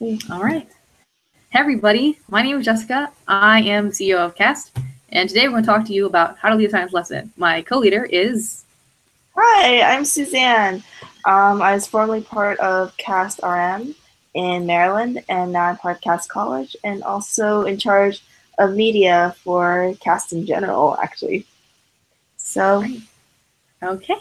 All right. Hey, everybody. My name is Jessica. I am CEO of Cast, and today we're going to talk to you about how to lead a science lesson. My co-leader is... Hi, I'm Suzanne. I was formerly part of CAST RM in Maryland, and now I'm part of CAST College, and also in charge of media for CAST in general, actually. So, Great. Okay.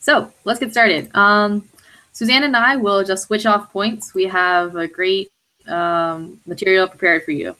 So let's get started. Suzanne and I will just switch off points. We have a great material prepared for you.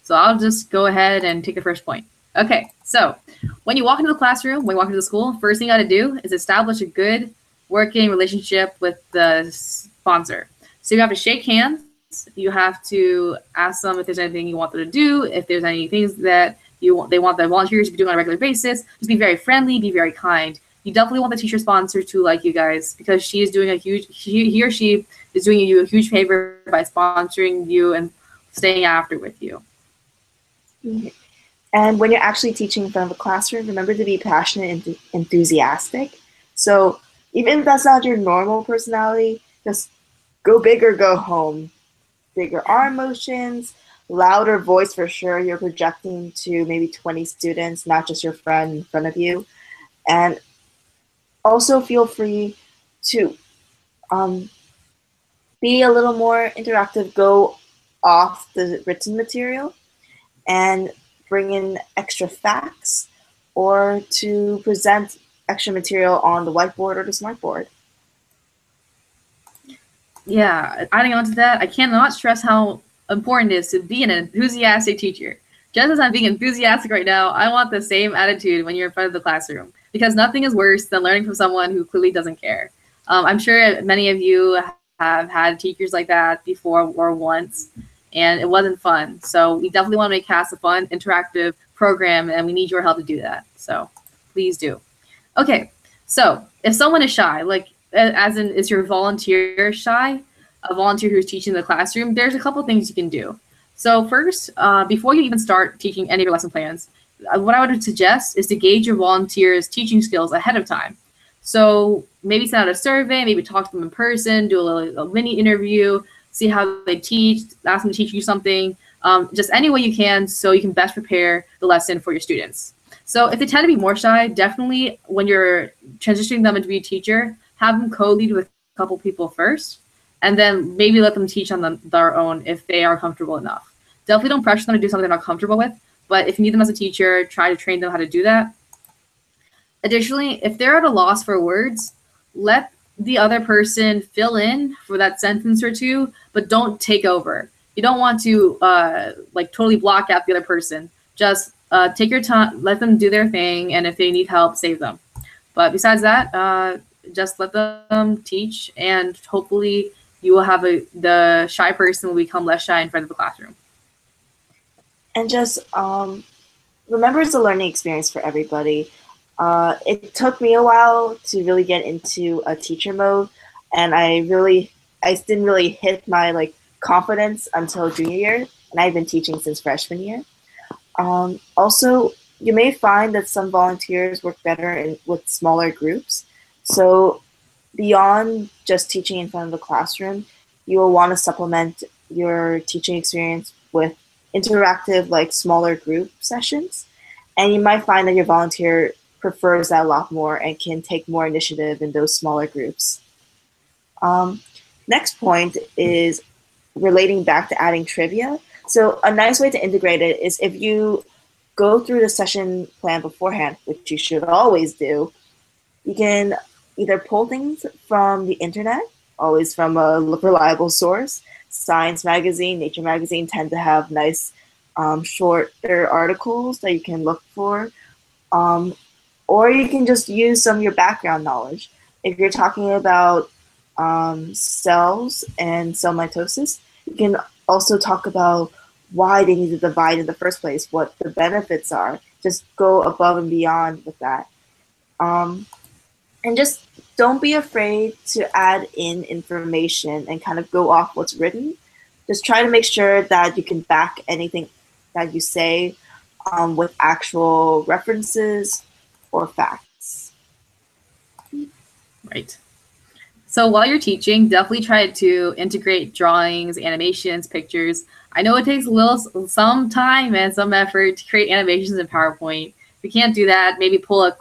So I'll just go ahead and take the first point. Okay, so when you walk into the classroom, when you walk into the school, first thing you got to do is establish a good working relationship with the sponsor. So you have to shake hands. You have to ask them if there's anything you want them to do, if there's any things that they want the volunteers to be doing on a regular basis. Just be very friendly, be very kind. You definitely want the teacher sponsor to like you guys because she is doing a huge he or she is doing you a huge favor by sponsoring you and staying after with you. and when you're actually teaching in front of a classroom, remember to be passionate and enthusiastic. So, even if that's not your normal personality, just go big or go home. Bigger arm motions, louder voice for sure. You're projecting to maybe 20 students, not just your friend in front of you. And also feel free to um, be a little more interactive, go off the written material and bring in extra facts or to present extra material on the whiteboard or the smartboard. Yeah, adding on to that, I cannot stress how important it is to be an enthusiastic teacher. Just as I'm being enthusiastic right now, I want the same attitude when you're in front of the classroom because nothing is worse than learning from someone who clearly doesn't care. I'm sure many of you have had teachers like that before or once, and it wasn't fun. So we definitely want to make CAST a fun, interactive program, and we need your help to do that. So please do. Okay, so if someone is shy, like as in is your volunteer shy, a volunteer who's teaching the classroom, there's a couple things you can do. So first, before you even start teaching any of your lesson plans, what I would suggest is to gauge your volunteers' teaching skills ahead of time. So maybe send out a survey, maybe talk to them in person, do a mini interview, see how they teach, ask them to teach you something, just any way you can so you can best prepare the lesson for your students. So if they tend to be more shy, definitely when you're transitioning them into be a teacher, have them co-lead with a couple people first, and then maybe let them teach on their own if they are comfortable enough. Definitely don't pressure them to do something they're not comfortable with, but if you need them as a teacher, try to train them how to do that. Additionally, if they're at a loss for words, let the other person fill in for that sentence or two, but don't take over. You don't want to like totally block out the other person. Just take your time, let them do their thing, and if they need help, save them. But besides that, just let them teach, and hopefully you will have the shy person will become less shy in front of the classroom. And just remember, it's a learning experience for everybody. It took me a while to really get into a teacher mode, and I didn't really hit my like confidence until junior year, and I've been teaching since freshman year. Also, you may find that some volunteers work better with smaller groups. So, beyond just teaching in front of the classroom, you will want to supplement your teaching experience with interactive, like smaller group sessions. And you might find that your volunteer prefers that a lot more and can take more initiative in those smaller groups. Um, Next point is relating back to adding trivia. So a nice way to integrate it is if you go through the session plan beforehand, which you should always do, you can either pull things from the internet, always from a reliable source. Science magazine, Nature magazine tend to have nice shorter articles that you can look for. Um, or you can just use some of your background knowledge. If you're talking about cells and cell mitosis, you can also talk about why they need to divide in the first place, what the benefits are. Just go above and beyond with that. Um, and just don't be afraid to add in information and kind of go off what's written. Just try to make sure that you can back anything that you say with actual references or facts. Right. So while you're teaching, definitely try to integrate drawings, animations, pictures. I know it takes some time and some effort to create animations in PowerPoint. If you can't do that, maybe pull a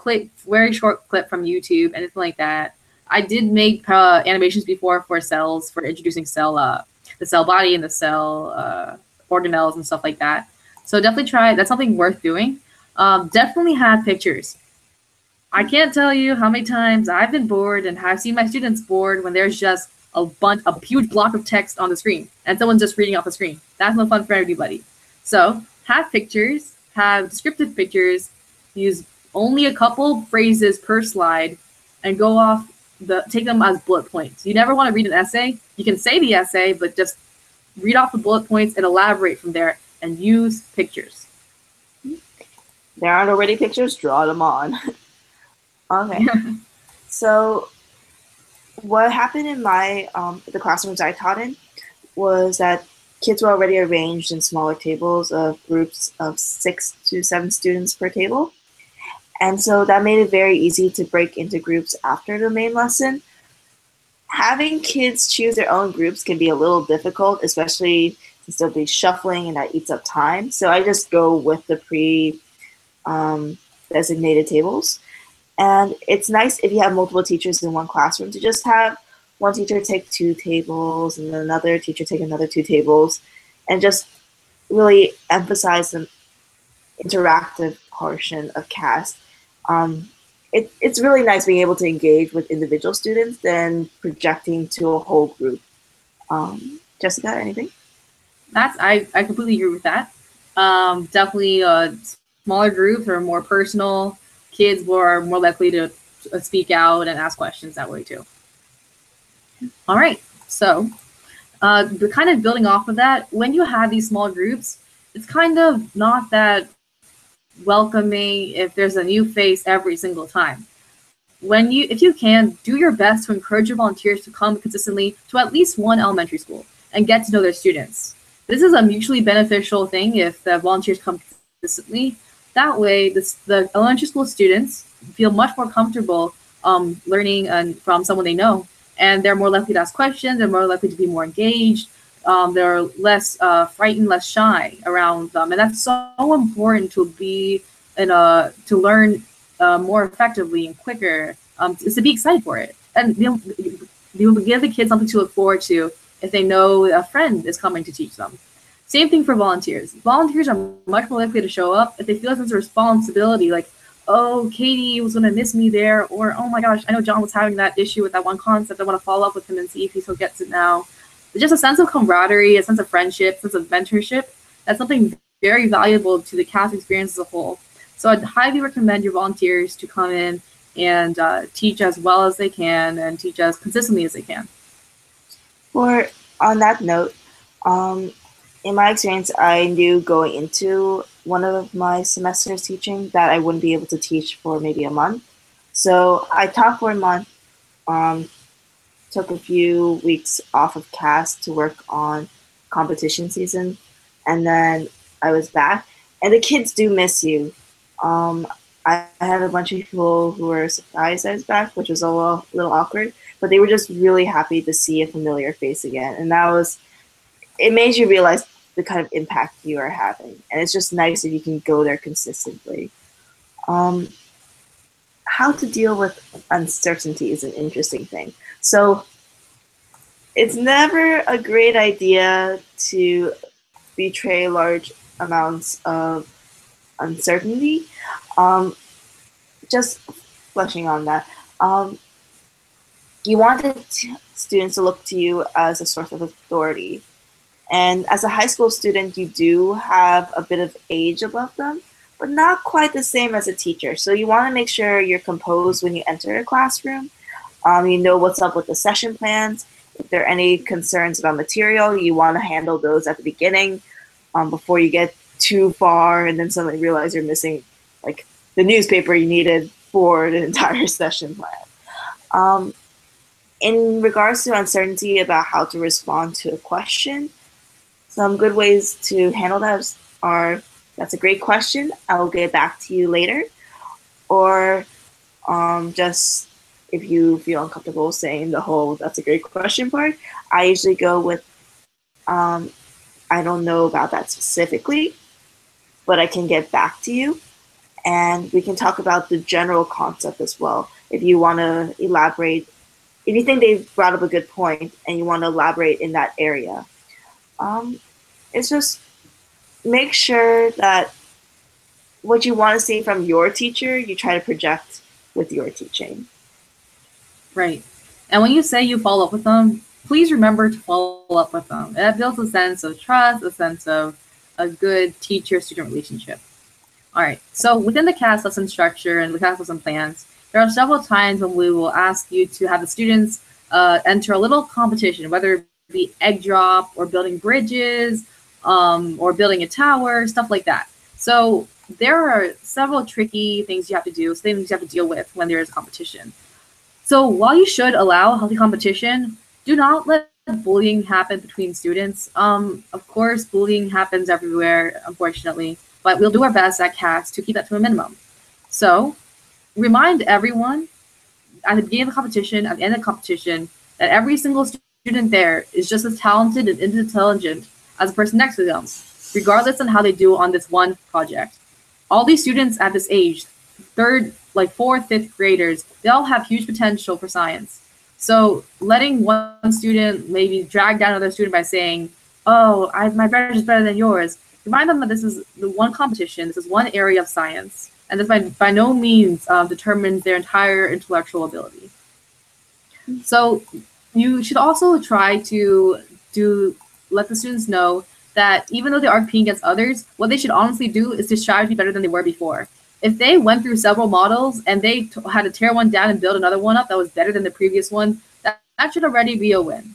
very short clip from YouTube, anything like that. I did make animations before for cells, for introducing the cell body and the cell organelles and stuff like that. So definitely try. That's something worth doing. Definitely have pictures. I can't tell you how many times I've been bored and have seen my students bored when there's just a huge block of text on the screen and someone's just reading off the screen. That's no fun for everybody. So have pictures, have descriptive pictures, use only a couple phrases per slide, and take them as bullet points. You never want to read an essay. You can say the essay, but just read off the bullet points and elaborate from there and use pictures. There aren't already pictures, draw them on. Okay. So what happened in my the classrooms I taught in was that kids were already arranged in smaller tables of groups of 6 to 7 students per table. And so that made it very easy to break into groups after the main lesson. Having kids choose their own groups can be a little difficult, especially since they'll be shuffling and that eats up time. So I just go with the designated tables. And it's nice if you have multiple teachers in one classroom to just have one teacher take 2 tables and then another teacher take another 2 tables and just really emphasize the interactive portion of CAST. It's really nice being able to engage with individual students than projecting to a whole group. Jessica, anything? I completely agree with that. Definitely smaller groups are more personal. Kids are more likely to speak out and ask questions that way too. All right, so kind of building off of that, when you have these small groups, it's kind of not that welcoming if there's a new face every single time. If you can, do your best to encourage your volunteers to come consistently to at least one elementary school and get to know their students. This is a mutually beneficial thing if the volunteers come consistently. That way, the elementary school students feel much more comfortable learning from someone they know, and they're more likely to ask questions, they're more likely to be more engaged, they're less frightened, less shy around them, and that's so important to to learn more effectively and quicker, is to be excited for it, and you'll give the kids something to look forward to if they know a friend is coming to teach them. Same thing for volunteers. Volunteers are much more likely to show up if they feel a sense of responsibility, like, oh, Katie was going to miss me there, or oh my gosh, I know John was having that issue with that one concept. I want to follow up with him and see if he still gets it now. But just a sense of camaraderie, a sense of friendship, a sense of mentorship, that's something very valuable to the CAST experience as a whole. So I'd highly recommend your volunteers to come in and teach as well as they can and teach as consistently as they can. On that note, in my experience, I knew going into one of my semesters teaching that I wouldn't be able to teach for maybe a month. So I taught for a month, took a few weeks off of CAST to work on competition season, and then I was back. And the kids do miss you. I had a bunch of people who were surprised I was back, which was a little awkward, but they were just really happy to see a familiar face again. And it made you realize the kind of impact you are having. And it's just nice if you can go there consistently. How to deal with uncertainty is an interesting thing. So it's never a great idea to betray large amounts of uncertainty. Just fleshing on that. You want the students to look to you as a source of authority. And as a high school student, you do have a bit of age above them, but not quite the same as a teacher. So you want to make sure you're composed when you enter a classroom. You know what's up with the session plans. If there are any concerns about material, you want to handle those at the beginning before you get too far and then suddenly realize you're missing like the newspaper you needed for the entire session plan. In regards to uncertainty about how to respond to a question, some good ways to handle that are, that's a great question, I will get back to you later, or just if you feel uncomfortable saying the whole "that's a great question" part, I usually go with I don't know about that specifically, but I can get back to you, and we can talk about the general concept as well. If you want to elaborate, if you think they've brought up a good point and you want to elaborate in that area, um, it's just make sure that what you want to see from your teacher, you try to project with your teaching. Right. And when you say you follow up with them, please remember to follow up with them. That builds a sense of trust, a sense of a good teacher-student relationship. All right. So within the CAS lesson structure and the CAS lesson plans, there are several times when we will ask you to have the students enter a little competition, whether it be egg drop or building bridges or building a tower, stuff like that. So there are several tricky things you have to do, things you have to deal with when there is competition. So while you should allow healthy competition, do not let bullying happen between students. Of course, bullying happens everywhere, unfortunately, but we'll do our best at CAS to keep that to a minimum. So remind everyone at the beginning of the competition, at the end of the competition, that every single student there is just as talented and intelligent as the person next to them, regardless on how they do on this one project. All these students at this age, fourth, fifth graders, they all have huge potential for science. So letting one student maybe drag down another student by saying, "Oh, my better is better than yours," remind them that this is the one competition, this is one area of science, and this by no means determines their entire intellectual ability. So you should also try to let the students know that even though they are competing against others, what they should honestly do is to strive to be better than they were before. If they went through several models and they had to tear one down and build another one up that was better than the previous one, that should already be a win.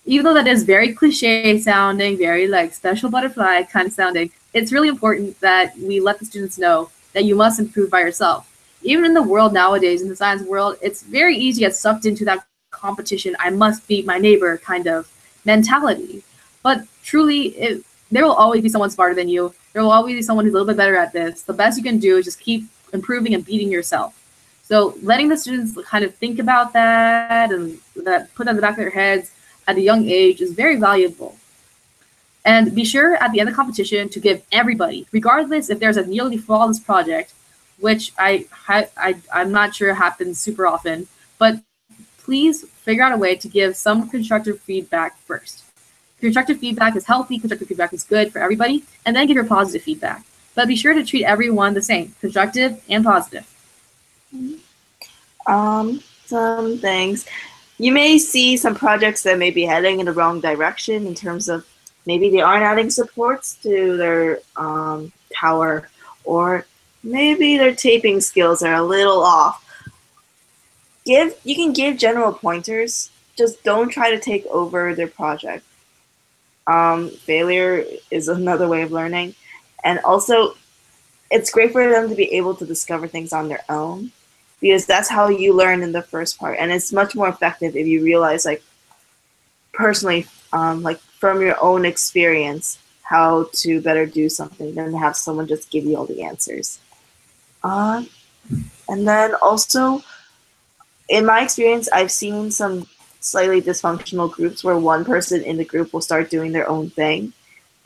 Even though that is very cliche sounding, very like special butterfly kind of sounding, it's really important that we let the students know that you must improve by yourself. Even in the world nowadays, in the science world, it's very easy to get sucked into that competition, I must beat my neighbor kind of mentality. But truly, there will always be someone smarter than you. There will always be someone who's a little bit better at this. The best you can do is just keep improving and beating yourself. So letting the students kind of think about that and that put that in the back of their heads at a young age is very valuable. And be sure at the end of the competition to give everybody, regardless if there's a nearly flawless project, which I'm not sure happens super often, but please figure out a way to give some constructive feedback first. Constructive feedback is healthy, constructive feedback is good for everybody, and then give your positive feedback. But be sure to treat everyone the same, constructive and positive. Some things. You may see some projects that may be heading in the wrong direction in terms of maybe they aren't adding supports to their tower, or maybe their taping skills are a little off. You can give general pointers, just don't try to take over their project. Failure is another way of learning. And also, it's great for them to be able to discover things on their own, because that's how you learn in the first part. And it's much more effective if you realize, like, personally, like from your own experience, how to better do something than to have someone just give you all the answers. And then also, in my experience, I've seen some slightly dysfunctional groups where one person in the group will start doing their own thing,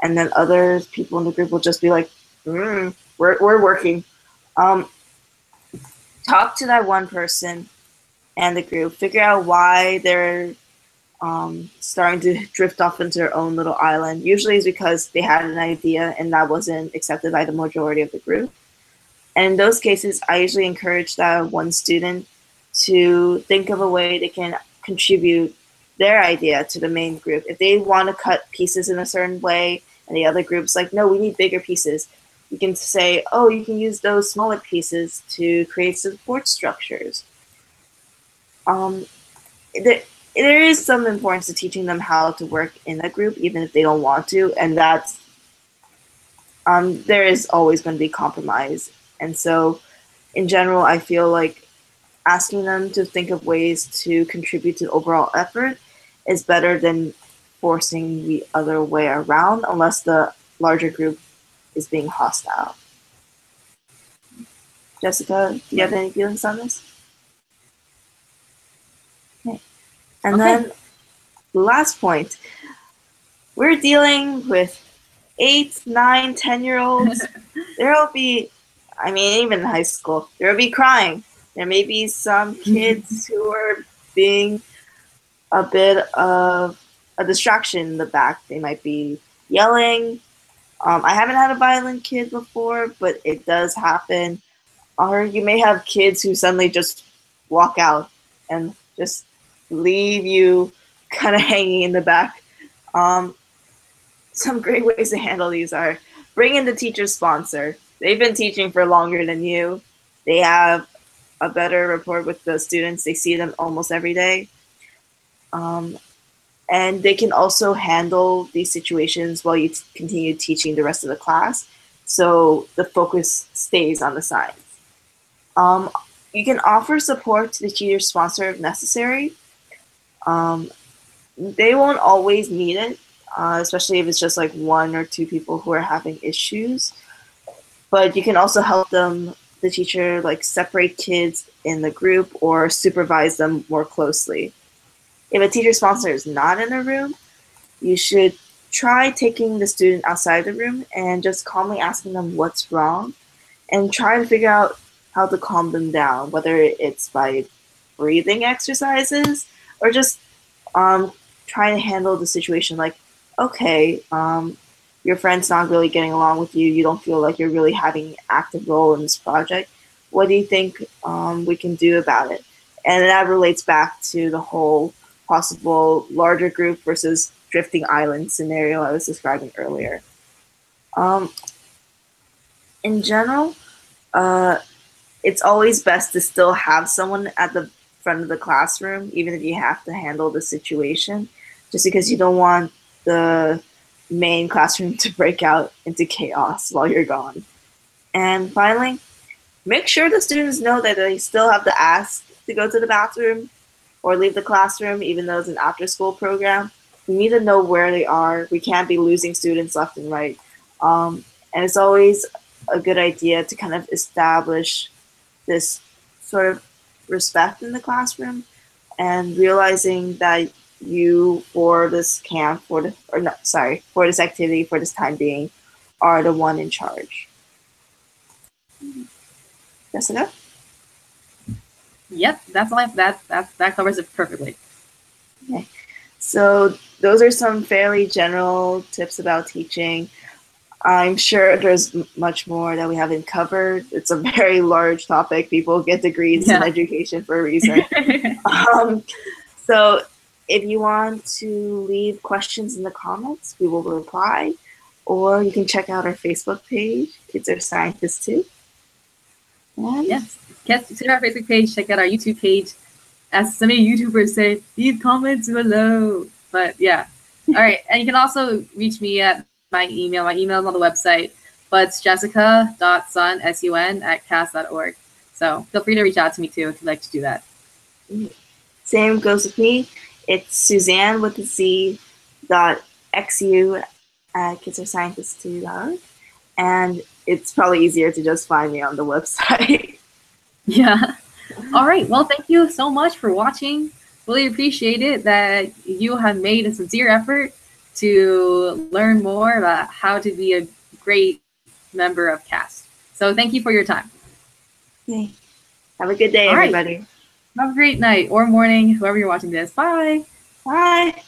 and then other people in the group will just be like, we're working. Talk to that one person and the group, figure out why they're starting to drift off into their own little island. Usually it's because they had an idea and that wasn't accepted by the majority of the group. And in those cases, I usually encourage that one student to think of a way they can contribute their idea to the main group. If they want to cut pieces in a certain way and the other group's like, no, we need bigger pieces, you can say, oh, you can use those smaller pieces to create support structures. There is some importance to teaching them how to work in a group, even if they don't want to, and that's there is always going to be compromise. And so, in general, I feel like asking them to think of ways to contribute to the overall effort is better than forcing the other way around, unless the larger group is being hostile. Jessica, do you have any feelings on this? And Okay. then the last point, we're dealing with 8, 9, 10-year-olds. There will be, I mean, even in high school, there will be crying. There may be some kids who are being a bit of a distraction in the back. They might be yelling. I haven't had a violent kid before, but it does happen. Or you may have kids who suddenly just walk out and just leave you kind of hanging in the back. Um, some great ways to handle these are bring in the teacher's sponsor. They've been teaching for longer than you. They have a better rapport with the students. They see them almost every day. Um, and they can also handle these situations while you continue teaching the rest of the class. So the focus stays on the science. Um, you can offer support to the teacher sponsor if necessary. They won't always need it, especially if it's just like 1 or 2 people who are having issues. But you can also help them, the teacher, like separate kids in the group or supervise them more closely. If a teacher sponsor is not in a room, you should try taking the student outside the room and just calmly asking them what's wrong and try to figure out how to calm them down, whether it's by breathing exercises or just trying to handle the situation like, okay, your friend's not really getting along with you. You don't feel like you're really having an active role in this project. What do you think we can do about it? And that relates back to the whole possible larger group versus drifting island scenario I was describing earlier. In general, it's always best to still have someone at the front of the classroom, even if you have to handle the situation, just because you don't want the main classroom to break out into chaos while you're gone. And finally, make sure the students know that they still have to ask to go to the bathroom or leave the classroom, even though it's an after-school program. We need to know where they are. We can't be losing students left and right. And it's always a good idea to kind of establish this sort of respect in the classroom and realizing that you, for this camp, for this activity, for this time being, are the one in charge. Jessica? Yep, that's all. That covers it perfectly. Okay. So those are some fairly general tips about teaching. I'm sure there's much more that we haven't covered. It's a very large topic. People get degrees in education for a reason. So if you want to leave questions in the comments, we will reply. Or you can check out our Facebook page, Kids Are Scientists Too. And yes, check out our Facebook page, check out our YouTube page. As so many YouTubers say, leave comments below. But yeah. All right. And you can also reach me at my email. My email is on the website, but it's jessica.sun@cas.org. So feel free to reach out to me too if you'd like to do that. Same goes with me. It's Suzanne with the Z.xu at kidsarescientists2.org. And it's probably easier to just find me on the website. Yeah. All right. Well, thank you so much for watching. Really appreciate it that you have made a sincere effort to learn more about how to be a great member of CAS. So thank you for your time. Okay. Have a good day, everybody. Have a great night or morning, whoever you're watching this. Bye. Bye.